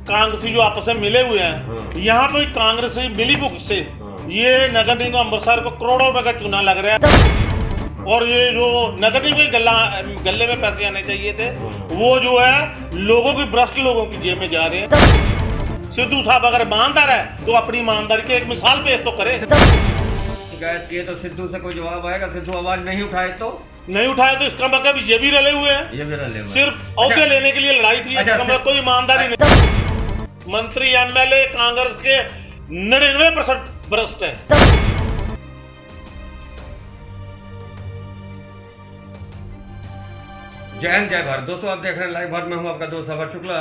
कांग्रेसी जो आपस में मिले हुए हैं, यहाँ पर कांग्रेस मिली भुगत से ये नगर निगम अमृतसर को करोड़ों रुपए का चूना लग रहा है। और ये जो नगर निगम के गले में पैसे आने चाहिए थे, वो जो है लोगों की भ्रष्ट लोगों की जेब में जा रहे हैं। सिद्धू साहब अगर ईमानदार है तो अपनी ईमानदारी की एक मिसाल पेश तो करे। शिकायत किए तो सिद्धू से कोई जवाब आएगा? सिद्धू आवाज नहीं उठाए तो इसका मतलब ये भी रले हुए हैं, ये भी रले हुए सिर्फ औहदे लेने के लिए लड़ाई थी। इसका मतलब कोई ईमानदारी नहीं। मंत्री एमएलए कांग्रेस के 99% भ्रष्ट है। जय हिंद, जय भारत। दोस्तों आप देख रहे हैं लाइव भारत में, हूं आपका दोस्त अभय शुक्ला।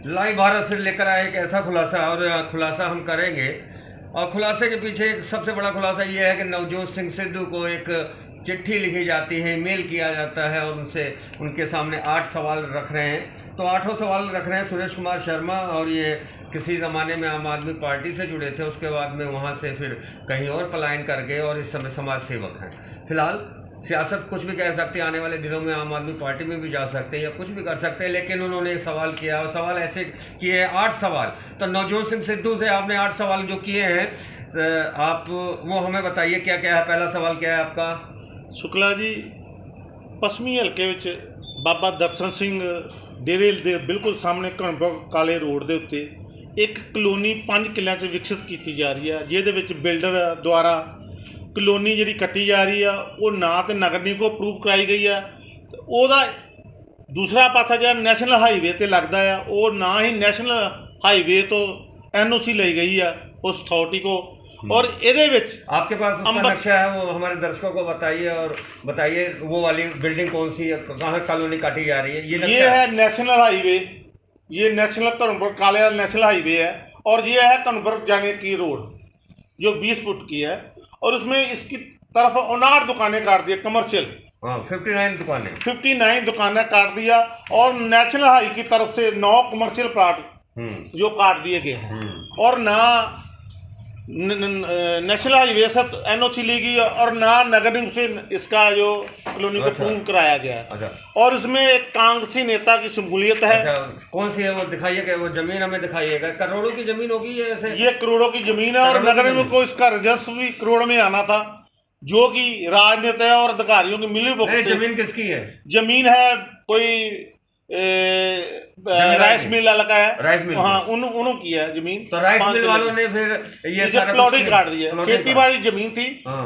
लाइव भारत फिर लेकर आए एक ऐसा खुलासा, और खुलासा हम करेंगे। और खुलासे के पीछे एक सबसे बड़ा खुलासा ये है कि नवजोत सिंह सिद्धू को एक चिट्ठी लिखी जाती है, मेल किया जाता है, और उनके सामने 8 सवाल रख रहे हैं। तो 8 सवाल रख रहे हैं सुरेश कुमार शर्मा, और ये किसी ज़माने में आम आदमी पार्टी से जुड़े थे, उसके बाद में वहाँ से फिर कहीं और पलायन कर गए, और इस समय समाज सेवक हैं। फिलहाल सियासत कुछ भी कह सकते हैं, आने वाले दिनों में आम आदमी पार्टी में भी जा सकते हैं या कुछ भी कर सकते हैं, लेकिन उन्होंने एक सवाल किया, और सवाल ऐसे किए 8 सवाल। तो नवजोत सिंह सिद्धू से आपने 8 सवाल जो किए हैं, आप वो हमें बताइए क्या क्या है। पहला सवाल क्या है आपका? शुक्ला जी, पश्चिमी हल्के ਵਿੱਚ ਬਾਬਾ ਦਰਸ਼ਨ ਸਿੰਘ ਡੇਰੇ ਦੇ ਬਿਲਕੁਲ ਸਾਹਮਣੇ ਘਣਪੁਰ ਕਾਲੇ ਰੋਡ ਦੇ ਉੱਤੇ ਇੱਕ ਕਲੋਨੀ 5 ਕਿੱਲਿਆਂ 'ਚ ਵਿਕਸਿਤ ਕੀਤੀ ਜਾ ਰਹੀ ਹੈ, ਜਿਹਦੇ ਵਿੱਚ ਬਿਲਡਰ ਦੁਆਰਾ ਕਲੋਨੀ ਜਿਹੜੀ ਕੱਟੀ ਜਾ ਰਹੀ ਆ ਉਹ ਨਾ ਤੇ ਨਗਰ ਨਿਗਮ ਕੋ ਅਪਰੂਵ ਕਰਾਈ ਗਈ ਆ। ਉਹਦਾ ਦੂਸਰਾ ਪਾਸਾ ਜਿਹੜਾ ਨੈਸ਼ਨਲ ਹਾਈਵੇ ਤੇ ਲੱਗਦਾ ਆ, ਉਹ ਨਾ ਹੀ ਨੈਸ਼ਨਲ ਹਾਈਵੇ ਤੋਂ एनओसी ਲਈ ਗਈ ਆ उस अथॉरिटी को। और ਇਹਦੇ ਵਿੱਚ आपके पास उसका नक्शा है, वो हमारे दर्शकों को बताइए, और बताइए वो वाली बिल्डिंग कौन सी है, कहाँ कॉलोनी काटी जा रही है? ये है नेशनल हाईवे, ये नेशनल घनपुर काले नेशनल हाईवे है, और ये है घनपुर जाने की रोड जो 20 फुट की है, और उसमें इसकी तरफ 59 दुकानें काट दी कमर्शियल। 59 दुकानें काट दिया, और नेशनल हाई की तरफ से 9 कमर्शियल प्लाट जो काट दिए गए हैं, और ना नेशनल हाईवे से एनओसी ली गई, और ना नगर निगम से इसका जो कॉलोनी को प्रूव कराया गया है। और इसमें एक कांग्रेसी नेता की शमूलियत है। कौन सी है वो दिखाइएगा, वो जमीन हमें दिखाइएगा। करोड़ों की जमीन होगी ये ऐसे? ये करोड़ों की जमीन है, और नगर निगम को इसका राजस्व भी करोड़ में आना था, जो कि राजनेता और अधिकारियों की मिली भुगत से। जमीन किसकी है? जमीन है कोई राइस मिल लगा है, राइस मिल, हाँ उन्होंने किया है जमीन। तो राइस मिल वालों ने फिर ये सारा प्लॉटिंग काट दिया। खेती बाड़ी जमीन थी,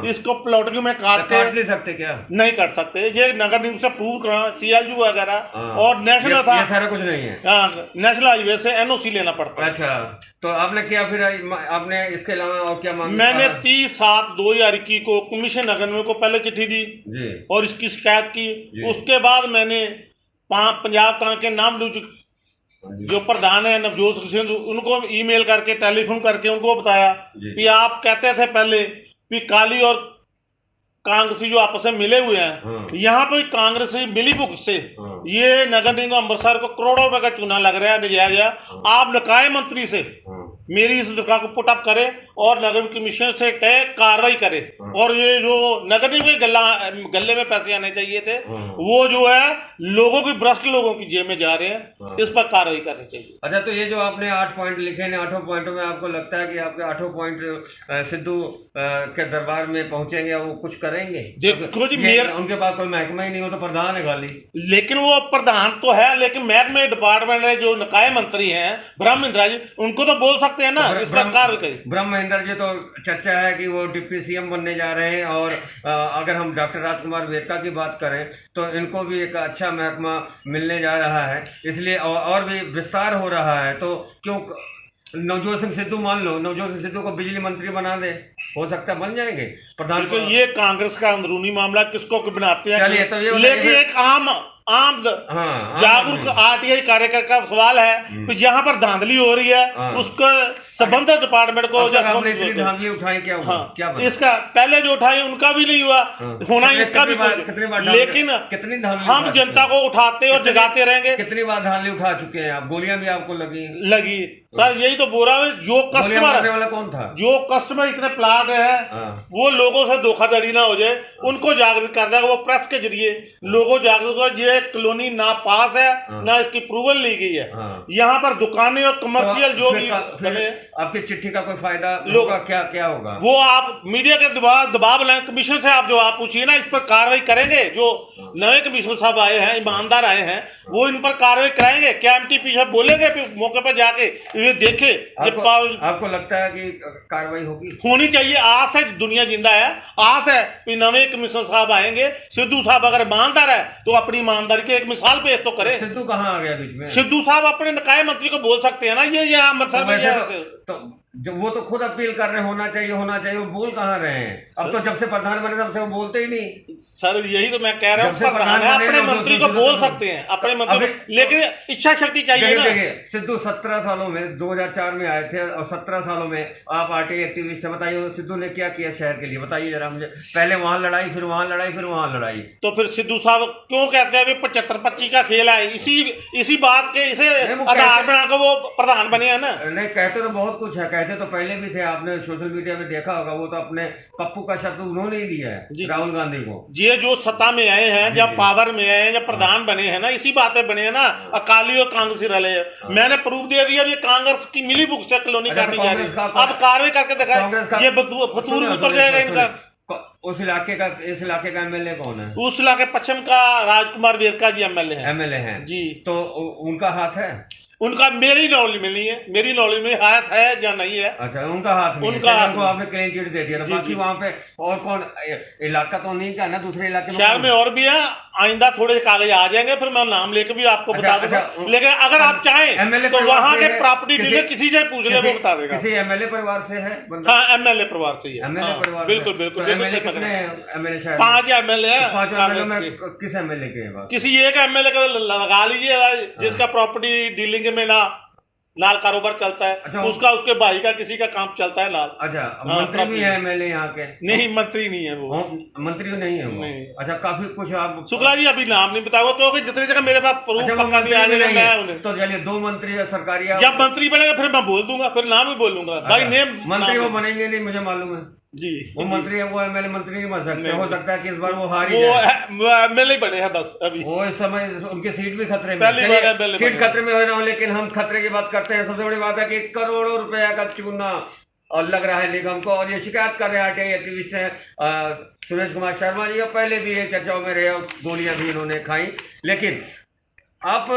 इसको प्लॉटिंग में काट नहीं सकते क्या? नहीं काट सकते, ये नगर निगम से प्रूव करना, सीएलयू वगैरह, और नेशनल था, ये सारा कुछ नहीं है। हाँ, नेशनल हाईवे से एनओसी लेना पड़ता है। अच्छा, तो आपने क्या फिर आपने इसके अलावा और क्या मांगा? मैंने 30/7/2021 को कमीशन नगर निगम को पहले चिट्ठी दी जी, और इसकी शिकायत की। उसके बाद मैंने पंजाब कांग्रेस के नाम जो प्रधान है नवजोत सिंह, उनको ईमेल करके टेलीफोन करके उनको बताया कि आप कहते थे पहले कि काली और कांग्रेसी जो आपस में मिले हुए हैं, यहाँ पर कांग्रेसी मिली भुगत से ये नगर निगम अमृतसर को करोड़ों रुपए का चूना लग रहा है नजायज। आप निकाय मंत्री से मेरी इस दरखास्त को पुटअप करे और नगर कमीशन से कहे कार्रवाई करे, और ये जो नगर निगम के गले में पैसे आने चाहिए थे, वो जो है लोगों की भ्रष्ट लोगों की जेब में जा रहे हैं, इस पर कार्रवाई करनी चाहिए। अच्छा, तो ये जो आपने 8 पॉइंट लिखे हैं, 8 पॉइंटों में आपको लगता है कि आपके 8 पॉइंट सिद्धू के दरबार में पहुंचेंगे, वो कुछ करेंगे? देखो जी, उनके पास कोई महकमा ही नहीं हो, तो प्रधान है खाली। लेकिन वो प्रधान तो है, लेकिन महकमे डिपार्टमेंट है जो निकाय मंत्री हैं ब्रह्म इंद्रा जी, उनको तो बोल सकते हैं ना इस पर कार्य। ब्रह्म महेंद्र जी, तो चर्चा है कि वो डिप्टी सीएम बनने जा रहे हैं, और अगर हम डॉक्टर राजकुमार वेरका की बात करें तो इनको भी एक अच्छा महकमा मिलने जा रहा है, इसलिए और भी विस्तार हो रहा है। तो क्यों नवजोत सिंह सिद्धू, मान लो नवजोत सिंह सिद्धू को बिजली मंत्री बना दे, हो सकता है बन जाएंगे प्रधान को। ये कांग्रेस का अंदरूनी मामला, किसको बनाते हैं। चलिए, तो ये लेकिन एक आम जागरूक आरटीआई कार्यकर्ता का सवाल है कि यहाँ पर धांधली हो रही है, उसको संबंधित डिपार्टमेंट को अब तक आपने इतनी धांधली उठाई, क्या हुआ? हाँ, क्या इसका पहले जो उठाई उनका भी नहीं हुआ, होना इसका भी कितनी बार, लेकिन कितनी धांधली हम जनता को उठाते और जगाते रहेंगे। कितनी बार धांधली उठा चुके हैं आप? गोलियां भी आपको लगी सर, यही तो बोल रहा हूँ, जो कस्टमर वाला कौन था? जो कस्टमर इतने प्लाट है वो लोगों से धोखाधड़ी ना हो जाए, उनको जागृत कर देगा वो प्रेस के जरिए, लोगों जागृत हो। ये कॉलोनी ना पास है ना इसकी अप्रूवल ली गई है। यहाँ पर दुकानें और कमर्शियल जो भी बने, आपकी चिट्ठी का कोई फायदा होगा? क्या होगा वो आप मीडिया के दबाव लाए, कमिश्नर से आप जवाब पूछिए ना, इस पर कार्रवाई करेंगे। जो नए कमिश्नर साहब आए हैं, ईमानदार आए हैं, वो इन पर कार्रवाई कराएंगे। क्या एमटीपी साहब बोलेंगे मौके पर जाके ये देखे? आपको लगता है कि कार्रवाई होनी चाहिए? आस है, दुनिया जिंदा है, आस है कि नवे कमिश्नर साहब आएंगे। सिद्धू साहब अगर ईमानदार है तो अपनी ईमानदारी की एक मिसाल पेश तो करे। सिद्धू कहाँ आ गया बीच में? सिद्धू साहब अपने निकाय मंत्री को बोल सकते हैं ना, ये अमृतसर में जो वो तो खुद अपील कर रहे हैं होना चाहिए, वो बोल कहाँ रहे हैं? अब तो जब से प्रधान बने तब से वो बोलते ही नहीं। सर यही तो मैं कह रहा हूँ, प्रधान है, अपने मंत्री को बोल सकते हैं, अपने मंत्री, लेकिन इच्छा शक्ति चाहिए ना। सिद्धू 17 सालों में 2004 में आए थे और 17 सालों में आप आरटीआई एक्टिविस्ट है। बताइए सिद्धू ने क्या किया शहर के लिए? बताइए जरा मुझे। पहले वहां लड़ाई, फिर वहां लड़ाई, फिर वहां लड़ाई। तो फिर सिद्धू साहब क्यों कहते हैं 75-25 का खेल है? इसी बात के इसे आधार बनाकर वो प्रधान बने हैं ना। नहीं, कहते तो बहुत कुछ है, कहते तो पहले भी थे, आपने सोशल मीडिया में देखा होगा। वो तो अपने पप्पू का शब्द उन्होंने ही दिया है राहुल गांधी को। ये जो सत्ता में आए हैं, जब पावर में आए हैं, जब प्रधान बने हैं ना, इसी बात पे बने हैं ना, अकाली और कांग्रेसी रले। मैंने प्रूफ दे दिया, ये कांग्रेस की मिली बुक से कॉलोनी काटनी जा रही है। अब कार्रवाई करके दिखाए, ये फतूर उतर जाएगा इनका। इस इलाके का एमएलए कौन है? उस इलाके पश्चिम का राजकुमार वेरका जी एमएलए हैं जी। तो उनका हाथ है? उनका मेरी नॉलेज में नहीं है, मेरी नॉलेज में हाथ है या नहीं है। अच्छा, उनका हाथ नहीं, उनका हाथ को आपने क्लीन चिट दे दिया। बाकी वहाँ पे और कौन? इलाका तो नहीं का ना, दूसरे इलाके में शहर में और भी है। आइंदा थोड़े कागज आ जाएंगे, फिर मैं नाम लेके भी आपको बता दूंगा। लेकिन अगर आप चाहें तो वहाँ के प्रॉपर्टी डीलर किसी से पूछ ले, वो बता देगा। किसी एमएलए परिवार से है? हाँ, एमएलए परिवार से ही है। एमएलए परिवार, बिल्कुल बिल्कुल। एमएलए कितने एमएलए? शायद 5 एमएलए है। 5 एमएलए में किस एमएलए के? किसी एक एमएलए का लगा लीजिए जिसका प्रॉपर्टी डीलिंग में लाल कारोबार चलता है। अच्छा, उसका उसके भाई का किसी का काम चलता है लाल। अच्छा, मंत्री भी है एमएलए यहाँ के? नहीं, मंत्री नहीं है वो। मंत्री नहीं है वो? नहीं। अच्छा, काफी कुछ आप शुक्ला जी अभी नाम नहीं बताओ, क्योंकि जितनी जगह मेरे पास प्रूफ पक्का नहीं आ जाएगा। तो चलिए, 2 मंत्री सरकारी, जब मंत्री बनेगा फिर मैं बोल दूंगा, फिर नाम ही बोल दूंगा भाई। नेम मंत्री वो बनेंगे नहीं, मुझे मालूम है जी। वो मंत्री है, वो एमएलए मंत्री नहीं बन सकते। हो सकता है कि इस बार वो हार ही जाए। वो एमएलए बने हैं बस अभी। वो इस समय उनकी सीट भी खतरे में, सीट खतरे में हो रहा हूँ। लेकिन हम खतरे की बात करते हैं। सबसे बड़ी बात है कि करोड़ों रुपए का चूना और लग रहा है निगम को, और ये शिकायत कर रहे हैं आरटीआई एक्टिविस्ट हैं सुरेश कुमार शर्मा जी। और पहले भी ये चर्चाओं में रहे, गोलियां भी इन्होंने खाई। लेकिन आप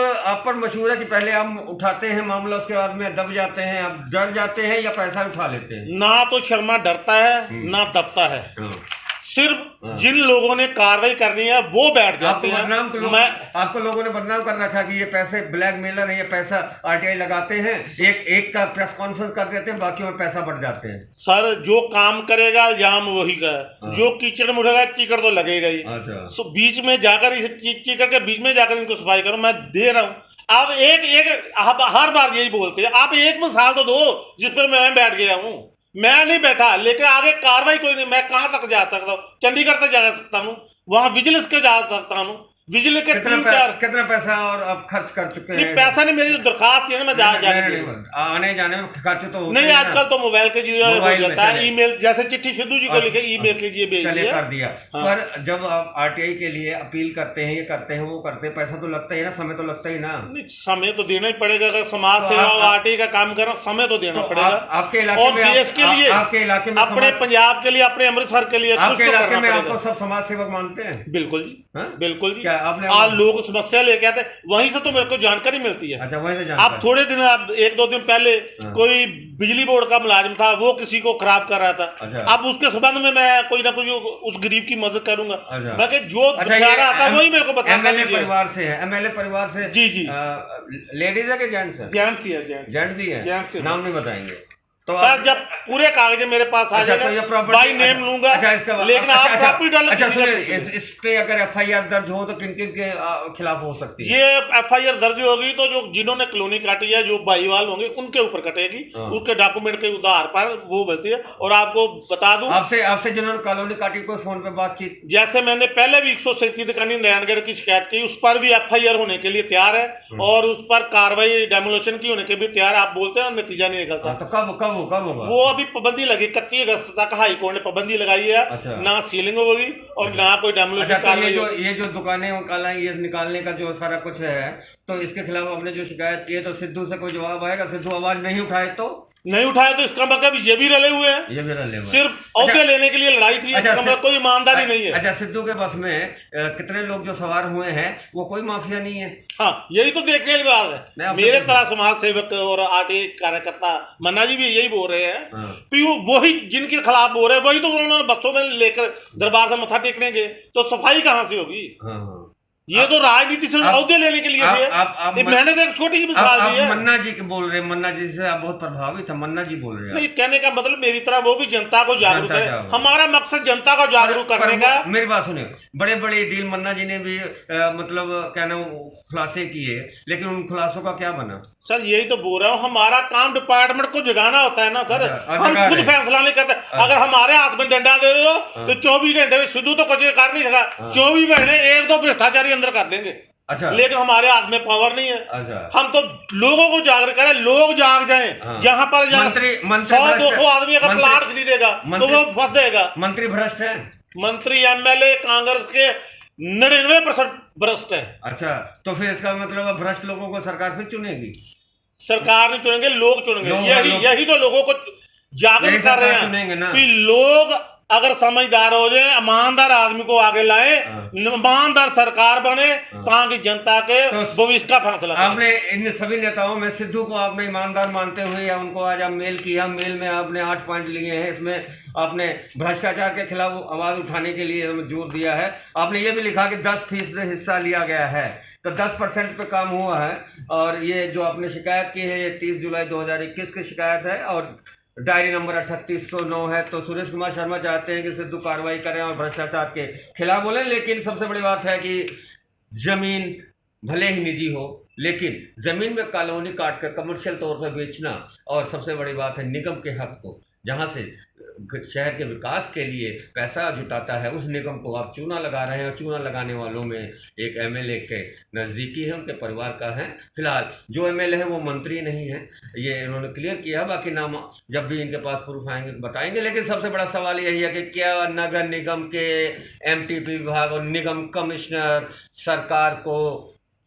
पर मशहूर है कि पहले हम उठाते हैं मामला, उसके बाद में दब जाते हैं। आप डर जाते हैं या पैसा उठा लेते हैं? ना तो शर्मा डरता है ना दबता है। सिर्फ जिन लोगों ने कार्रवाई करनी है वो बैठ जाते हैं। आपको लोगों ने बदनाम कर रखा कि ये पैसे ब्लैकमेलर है, ये पैसा आरटीआई लगाते हैं, एक का प्रेस कॉन्फ्रेंस कर देते हैं, बाकी में पैसा बढ़ जाते हैं। सर जो काम करेगा इल्जाम वही का है। जो कीचड़ में उठेगा कीचड़ तो लगेगा ही। अच्छा। बीच में जाकर कीचड़ के बीच में जाकर इनको सफाई करो, मैं दे रहा हूँ। आप आप हर बार यही बोलते हैं, आप एक मिसाल तो दो जिस पर मैं बैठ गया हूँ। मैं नहीं बैठा, लेकिन आगे कार्रवाई कोई नहीं। मैं कहां तक जा सकता हूँ? चंडीगढ़ तक जा सकता हूँ, वहां विजिलेंस के जा सकता हूँ। बिजली के कितना पैसा और अब खर्च कर चुके हैं? पैसा नहीं, मेरी दरखास्त है ना, मैं आने जाने में खर्च तो नहीं। आजकल तो मोबाइल के जरिए हो जाता है, ईमेल जैसे चिट्ठी सिद्धू जी को लिखे ईमेल कीजिए, भेज दिया, कर दिया। पर जब आप आरटीआई के लिए अपील करते हैं, ये करते हैं, वो करते हैं, पैसा तो लगता ही ना, समय तो लगता ही ना। समय तो देना ही पड़ेगा। अगर समाज सेवा और आरटीआई का काम करना, समय तो देना पड़ेगा। आपके इलाके में, देश के लिए, आपके इलाके में, अपने पंजाब के लिए, अपने अमृतसर के लिए, आपके इलाके में आपको सब समाज सेवक मानते हैं? बिल्कुल जी, बिल्कुल जी। आपने आज लोग समस्या लेके आते, वहीं से तो मेरे को जानकारी मिलती है। अच्छा, वहीं से आप थोड़े दिन, आप 1-2 दिन पहले कोई बिजली बोर्ड का मुलाजिम था, वो किसी को खराब कर रहा था। अच्छा। अब उसके संबंध में मैं कोई ना कोई उस गरीब की मदद करूंगा। अच्छा। मैं जो बेचारा आता वही मेरे को बता। एमएलए परिवार से है? एमएलए परिवार से? जी जी। लेडीज है कि जेंट्स है? जेंट्स ही है। जेंट्स ही है। नाम नहीं बताएंगे? तो सर जब पूरे कागज मेरे पास आ अच्छा, तो ये जाएगा प्रॉपर्टी बाई नेम लूंगा। अच्छा, इसका लेकिन आप प्रॉपर्टी डालो अच्छा किसी का सुनिए, पूछो। इस पे अगर एफआईआर दर्ज हो तो किन किन के खिलाफ हो सकती है? ये एफआईआर दर्ज होगी तो जो जिन्होंने कॉलोनी काटी है, जो बाईवाल होंगे उनके ऊपर कटेगी। हाँ। उनके डॉक्यूमेंट के आधार पर वो मिलती है। और आपको बता दूं, आपसे जिन्होंने कॉलोनी काटी कोई फोन पे बातचीत? जैसे मैंने पहले भी 137 दुकानी नारायणगढ़ की शिकायत की, उस पर भी एफआईआर होने के लिए तैयार है और उस पर कार्रवाई डेमोलेशन की होने के भी तैयार है। आप बोलते हैं नतीजा नहीं निकलता। तो कब होगा? वो अभी पाबंदी लगी 31 अगस्त तक हाई कोर्ट ने पाबंदी लगाई है। अच्छा। ना सीलिंग होगी और ना कोई डेमोलेशन अच्छा, तो कार्रवाई। ये जो दुकानें ये निकालने का जो सारा कुछ है, तो इसके खिलाफ आपने जो शिकायत की है, तो सिद्धू से कोई जवाब आएगा? सिद्धू आवाज नहीं उठाए तो नहीं उठाए तो इसका मतलब ये भी रले हुए हैं। ये भी रले हुए हैं। सिर्फ औहदे लेने के लिए लड़ाई थी। अच्छा, इसका मतलब कोई ईमानदारी नहीं है। अच्छा, सिद्धू के बस में कितने लोग जो सवार हुए हैं वो कोई माफिया नहीं है? हाँ, यही तो देखने की बात मैं है। आपसे मेरे पूछ तरह समाज सेवक और आरटीआई कार्यकर्ता मन्ना जी भी यही बोल रहे हैं हाँ। कि वही जिनके खिलाफ बोल रहे हैं वही तो उन्होंने बच्चों में लेकर दरबार से मत्था टेकने गए, तो सफाई कहाँ से होगी? हाँ। ये तो राजनीति से औहदे लेने के लिए थे। मैंने तो एक छोटी सी मिसाल दी है। मन्ना जी के बोल रहे हैं, मन्ना जी से आप बहुत प्रभावित है, मन्ना जी बोल रहे हैं। नहीं, कहने का मतलब मेरी तरह वो भी जनता को जागरूक जनता है। जागरूक। हमारा मकसद जनता को जागरूक करने का। मेरी बात सुनिए, बड़े बड़े डील मन्ना जी ने भी मतलब कहना खुलासे किए, लेकिन उन खुलासों का क्या बना? सर यही तो बोल रहा हूँ, हमारा काम डिपार्टमेंट को जगाना होता है ना सर। अच्छा, हम जगा खुद रहे। फैसला नहीं करते। अगर हमारे हाथ में डंडा दे दो तो 24 घंटे में सिद्धू तो कुछ कर नहीं सका। 24 महीने एक दो भ्रष्टाचारी अंदर कर देंगे। अच्छा, लेकिन हमारे हाथ में पावर नहीं है। अच्छा, हम तो लोगों को जागरूक करें, लोग जाग जाएं। हाँ। जहां पर मंत्री 100-200 आदमी अगर प्लाट खरीदेगा तो वो फंस जाएगा। मंत्री भ्रष्ट है? मंत्री एमएलए कांग्रेस के 99% भ्रष्ट है। अच्छा, तो फिर इसका मतलब अब भ्रष्ट लोगों को सरकार फिर चुनेगी? सरकार नहीं चुनेंगे, लोग चुनेंगे। यही तो लोगों को जागरूक यही कर रहे सरकार चुनेंगे ना। हैं कि लोग अगर समझदार हो जाए, ईमानदार आदमी को आगे लाए, ईमानदार सरकार बने, ताकि जनता के भविष्य का फैसला करें। आपने इन सभी नेताओं में सिद्धू को आपने ईमानदार मानते हुए या उनको आज आप मेल किया, मेल में आपने 8 पॉइंट लिए हैं, इसमें आपने भ्रष्टाचार के खिलाफ आवाज उठाने के लिए जोर दिया है। आपने ये भी लिखा कि 10% हिस्सा लिया गया है, तो 10% पे काम हुआ है। और ये जो आपने शिकायत की है, ये 30 जुलाई 2021 की शिकायत है और डायरी नंबर 3809 है। तो सुरेश कुमार शर्मा चाहते हैं कि सिद्धू कार्रवाई करें और भ्रष्टाचार के खिलाफ बोलें, लेकिन सबसे बड़ी बात है कि जमीन भले ही निजी हो, लेकिन जमीन में कॉलोनी काट कर कमर्शियल तौर पर बेचना, और सबसे बड़ी बात है निगम के हक को, जहां से शहर के विकास के लिए पैसा जुटाता है, उस निगम को आप चूना लगा रहे हैं। और चूना लगाने वालों में एक एमएलए के नज़दीकी है, उनके परिवार का है। फिलहाल जो एमएलए है वो मंत्री नहीं है, ये इन्होंने क्लियर किया। बाकी नाम जब भी इनके पास प्रूफ आएंगे बताएंगे। लेकिन सबसे बड़ा सवाल यही है कि क्या नगर निगम के एमटीपी विभाग और निगम कमिश्नर सरकार को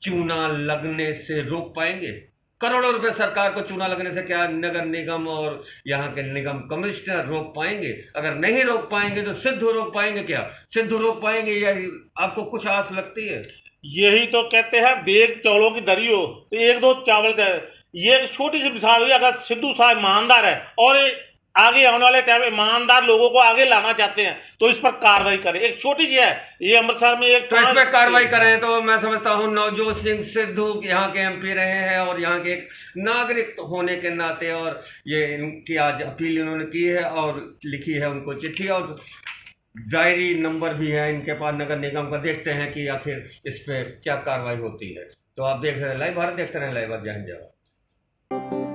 चूना लगने से रोक पाएंगे? करोड़ों रुपए सरकार को चूना लगने से क्या नगर निगम और यहाँ के निगम कमिश्नर रोक पाएंगे? अगर नहीं रोक पाएंगे तो सिद्धू रोक पाएंगे? क्या सिद्धू रोक पाएंगे या आपको कुछ आस लगती है? यही तो कहते हैं, देख चौलों की दरी हो तो एक दो चावल दे। ये एक छोटी सी मिसाल हुई। अगर सिद्धू साहब ईमानदार है और आगे आने वाले टाइम ईमानदार लोगों को आगे लाना चाहते हैं तो इस पर कार्रवाई करें। एक छोटी सी है, ये अमृतसर में एक तो इस पर कार्रवाई करें। तो मैं समझता हूँ नवजोत सिंह सिद्धू यहाँ के एमपी रहे हैं और यहाँ के एक नागरिक होने के नाते, और ये इनकी आज अपील इन्होंने की है और लिखी है उनको चिट्ठी, और डायरी नंबर भी है इनके पास नगर निगम का। देखते हैं कि आखिर इस पर क्या कार्रवाई होती है। तो आप देख रहे हैं लाइव भारत, देखते रहें लाइव भारत। जय हिंद, जय भारत।